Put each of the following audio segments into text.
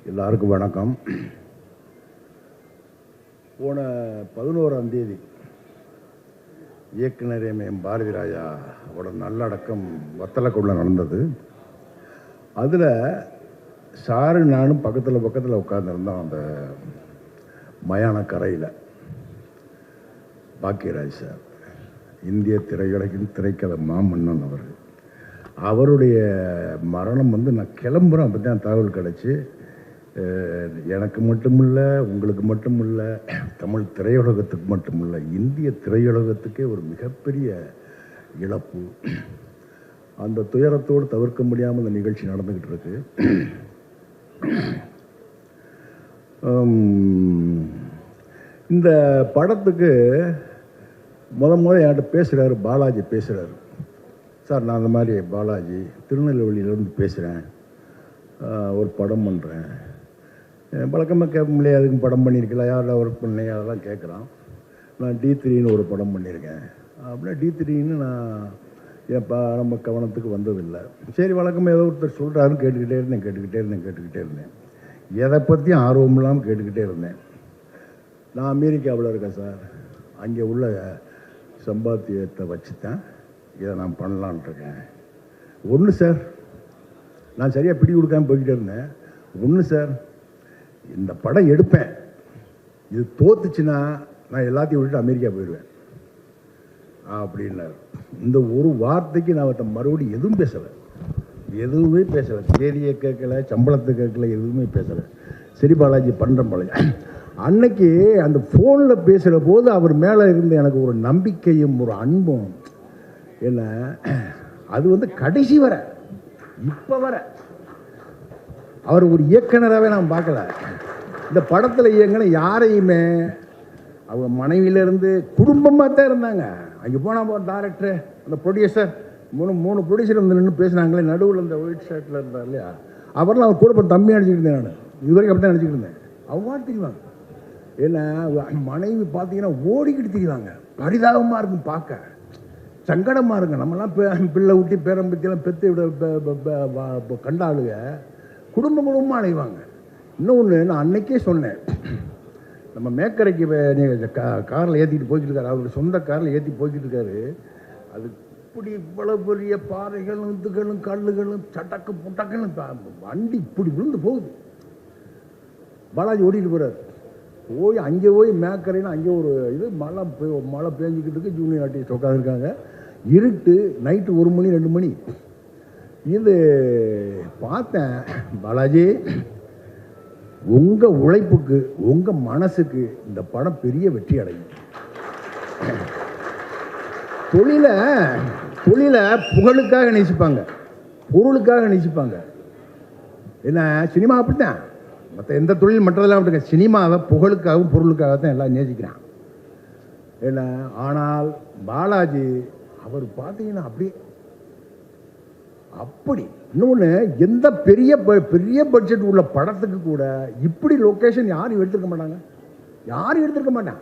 எல்லாருக்கும் வணக்கம். போன 11ஆம் தேதி இயக்குனர் எம் பாரதி ராஜா அவரோட நல்லடக்கம் வத்தலக்குள்ள நடந்தது. அதில் சாரு நானும் பக்கத்தில் உட்காந்துருந்தோம். அந்த மயான கரையில் பாக்கியராஜ் சார், இந்திய திரையுலகின் திரைக்கதை மாமன்னன் அவருடைய மரணம் நான் கிளம்புறேன். அப்போ தான் தகவல் கிடச்சி, எனக்கு மட்டுமில்லை, உங்களுக்கு மட்டுமில்லை, தமிழ் திரையுலகத்துக்கு மட்டுமில்லை, இந்திய திரையுலகத்துக்கே ஒரு மிகப்பெரிய இழப்பு. அந்த துயரத்தோடு தவிர்க்க முடியாமல் இந்த நிகழ்ச்சி நடந்துக்கிட்டு இருக்கு. இந்த படத்துக்கு என்கிட்ட பேசுகிறாரு பாலாஜி. பேசுகிறாரு, சார் நான் அந்த மாதிரி பாலாஜி திருநெல்வேலியிலேருந்து பேசுகிறேன், ஒரு படம் பண்ணுறேன். வழக்கமாக கேட்க முடியாது, அதுக்கும் படம் பண்ணியிருக்கலாம், யாரோட ஒர்க் பண்ணேன் அதெல்லாம் கேட்குறான். நான் D3ன்னு ஒரு படம் பண்ணியிருக்கேன். அப்படின்னா D3ன்னு நான் நம்ம கவனத்துக்கு வந்ததில்லை. சரி, வழக்கமாக ஏதோ ஒருத்தர் சொல்கிறாருன்னு கேட்டுக்கிட்டே இருந்தேன். எதை பற்றியும் ஆர்வம் இல்லாமல் கேட்டுக்கிட்டே இருந்தேன். நான் அமெரிக்காவில் இருக்கேன் சார், அங்கே உள்ள சம்பாத்தியத்தை வச்சு தான் இதை நான் பண்ணலான் இருக்கேன். ஒன்று சார், நான் சரியாக பிடி கொடுக்காமல் போய்கிட்டே இருந்தேன். ஒன்று சார், இந்த படம் எடுப்பேன், இது தோத்துச்சுன்னா நான் எல்லாத்தையும் விட்டுட்டு அமெரிக்கா போயிடுவேன் அப்படின்னாரு. இந்த ஒரு வார்த்தைக்கு நான் மறுபடியும் எதுவுமே பேசலை. தேதியை கேட்கல, சம்பளத்தை கேட்கல, எதுவுமே பேசலை. சரி பாலாஜி பண்ணுறேன் பாலாஜி. அன்னைக்கு அந்த ஃபோனில் பேசுகிற போது அவர் மேலே இருந்த எனக்கு ஒரு நம்பிக்கையும் ஒரு அன்பும் என்ன, அது கடைசி வர இப்போ வர அவர் ஒரு இயக்குனராகவே நான் பார்க்கல. இந்த படத்தில் இயங்கின யாரையுமே அவங்க மனைவியிலேருந்து குடும்பமாக தான் இருந்தாங்க. அங்கே போனால் டைரக்டர், அந்த ப்ரொடியூசர், மூணு ப்ரொடியூசர் நின்று பேசுனாங்களே, நடுவில் அந்த ஒயிட் ஷர்ட்டில் இருந்தார் இல்லையா, அவரெல்லாம் அவர் கூட தம்பி நினச்சிக்கிட்டு இருந்தேன். நான் இது வரைக்கும் அப்படி தான் நினச்சிக்கிட்டு இருந்தேன். அவங்க தெரியுவாங்க. ஏன்னா மனைவி பார்த்தீங்கன்னா ஓடிக்கிட்டு தெரியுவாங்க. பரிதாபமாக இருக்கும், பார்க்க சங்கடமாக இருக்கும். நம்மலாம் பிள்ளை ஊட்டி பேரம்பத்தியெல்லாம் பெற்று விட கண்டாளுங்க குடும்பமாக அலைவாங்க. இன்னொன்று நான் அன்னைக்கே சொன்னேன், நம்ம மேக்கரைக்கு காரில் ஏற்றிக்கிட்டு போய்கிட்டு இருக்காரு, அவருடைய சொந்த காரில் ஏற்றி போய்கிட்டு இருக்காரு. அது இப்படி இவ்வளோ பெரிய பாறைகளும் இதுகளும் கல்லுகளும் சட்டக்கு புட்டக்குன்னு வண்டி இப்படி விழுந்து போகுது. பாலாஜி ஓடிட்டு போகிறார். அங்கே போய் மேக்கரைன்னு அங்கே ஒரு இது மழை பேஞ்சிக்கிட்டு இருக்கு. ஜூனியர் ஆர்டிஸ்ட் உட்காந்துருக்காங்க. இருட்டு, நைட்டு 1 மணி 2 மணி. இது பார்த்தேன், பாலாஜி உங்கள் உழைப்புக்கு, உங்கள் மனசுக்கு இந்த படம் பெரிய வெற்றி அடையும். தொழிலை புகழுக்காக நேசிப்பாங்க, பொருளுக்காக நேசிப்பாங்க. என்ன சினிமா அப்படித்தான், மற்ற எந்த தொழில் மற்றதெல்லாம் அப்படி. சினிமாவை புகழுக்காகவும் பொருளுக்காக தான் எல்லாம் நேசிக்கிறான். என்ன ஆனால் பாலாஜி அவர் பார்த்தீங்கன்னா அப்படி இன்னொன்று, எந்த பெரிய பட்ஜெட் உள்ள படத்துக்கு கூட இப்படி லொக்கேஷன் யாரும் எடுத்துருக்க மாட்டாங்க.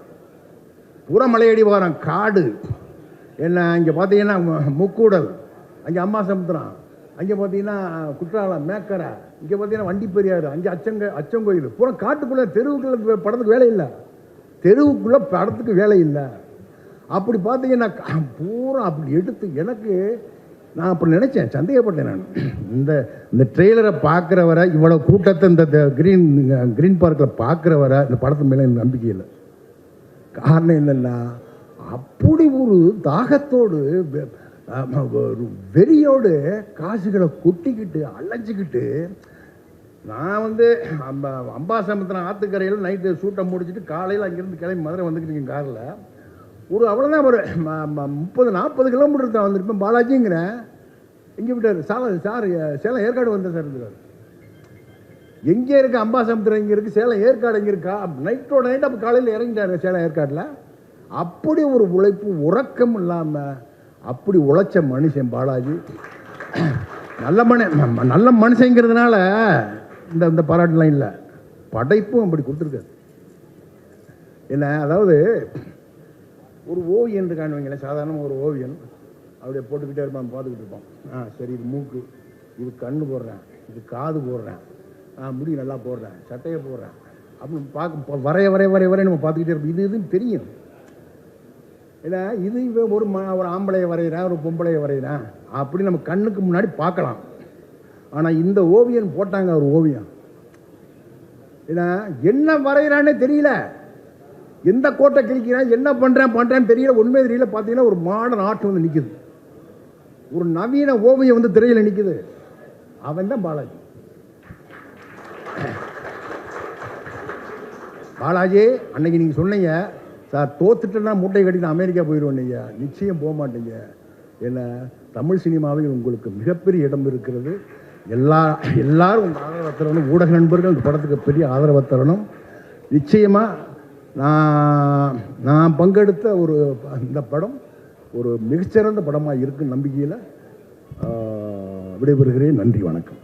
பூரா மலையடி வாரம், காடு. என்ன இங்கே பார்த்தீங்கன்னா முக்கூடல், அங்கே அம்மா சமுத்திரம், அங்கே பார்த்தீங்கன்னா குற்றாலம், மேக்கரை, இங்கே பார்த்தீங்கன்னா வண்டி பெரியாறு, அங்கே அச்சங்கோயில், பூரா காட்டுக்குள்ளே. தெருவுக்குள்ளே படத்துக்கு வேலை இல்லை. அப்படி பார்த்தீங்கன்னா பூரா அப்படி எடுத்து எனக்கு நான் அப்படி நினச்சேன், சந்தேகப்பட்டேன். நான் இந்த ட்ரெய்லரை பார்க்குற வரை, இவ்வளோ கூட்டத்தை இந்த கிரீன் பார்க்கில் பார்க்குற வரை இந்த படத்து மேலே எனக்கு நம்பிக்கை இல்லை. காரணம் என்னென்னா, அப்படி ஒரு தாகத்தோடு வெறியோடு காசுகளை கொட்டிக்கிட்டு அலைஞ்சிக்கிட்டு நான் அம்பாசமுத்திரம் ஆற்றுக்கரையில் நைட்டு சூட்டை முடிச்சுட்டு காலையில் அங்கேருந்து கிளம்பி மதுரை வந்துக்கிட்டு இருக்கேன் காரில். அவ்வளோதான் ஒரு 30-40 கிலோமீட்டர் தான் வந்திருப்பேன். பாலாஜிங்கிறேன், எங்கே விட்டார் சார் சேலம் ஏற்காடு வந்தேன் சார் இருக்கிறார். எங்கே இருக்குது அம்பாசமுத்திரம், இங்கே இருக்குது சேலம் ஏற்காடு, எங்கே இருக்கா? நைட்டோட நைட் அப்போ காலையில் இறங்கிட்டார் சேலம் ஏற்காட்டில். அப்படி ஒரு உழைப்பு, உறக்கம் இல்லாமல் அப்படி உழைச்ச மனுஷன் பாலாஜி. நல்ல மனுஷங்கிறதுனால இந்த பாராட்டுலாம் இல்லை, படைப்பும் அப்படி கொடுத்துருக்காரு. என்ன அதாவது ஒரு ஓவியன் இருக்கான்னு வைங்களேன், சாதாரணமாக ஒரு ஓவியன் அப்படியே போட்டுக்கிட்டே இருப்பான், பார்த்துக்கிட்டு இருப்பான். சரி, இது மூக்கு, இது கண்ணு போடுறேன், இது காது போடுறேன், முடி நல்லா போடுறேன், சட்டையை போடுறேன் அப்படின்னு பார்க்க வரைய நம்ம பார்த்துக்கிட்டே இருப்போம். இதுன்னு தெரியும். ஏன்னா இது ஒரு ஆம்பளையை வரைகிறேன், ஒரு பொம்பளையை வரைகிறேன் அப்படி நம்ம கண்ணுக்கு முன்னாடி பார்க்கலாம். ஆனால் இந்த ஓவியம் போட்டாங்க ஒரு ஓவியம், ஏன்னா என்ன வரைகிறானே தெரியல, எந்த கோட்டை கிழிக்கிறேன், என்ன பண்ணுறேன்னு தெரியல, உண்மை தெரியல. பார்த்தீங்கன்னா ஒரு மாடர்ன் ஆர்ட் வந்து நிற்குது, ஒரு நவீன ஓவியம் வந்து திரையில் நிற்குது. அவன் தான் பாலாஜி. பாலாஜி அன்னைக்கு நீங்கள் சொன்னீங்க சார், தோத்துட்டேன்னா மூட்டை கட்டி நான் அமெரிக்கா போயிடுவேன். நீங்கள் நிச்சயம் போக மாட்டீங்க. ஏன்னா தமிழ் சினிமாவில் உங்களுக்கு மிகப்பெரிய இடம் இருக்கிறது. எல்லாரும் உங்கள் ஆதரவை தரணும். ஊடக நண்பர்கள் இந்த படத்துக்கு பெரிய ஆதரவை தரணும். நிச்சயமாக நான் பங்கெடுத்த இந்த படம் ஒரு மிகச்சிறந்த படமாக இருக்குன்னு நம்பிக்கையில் விடைபெறுகிறேன். நன்றி, வணக்கம்.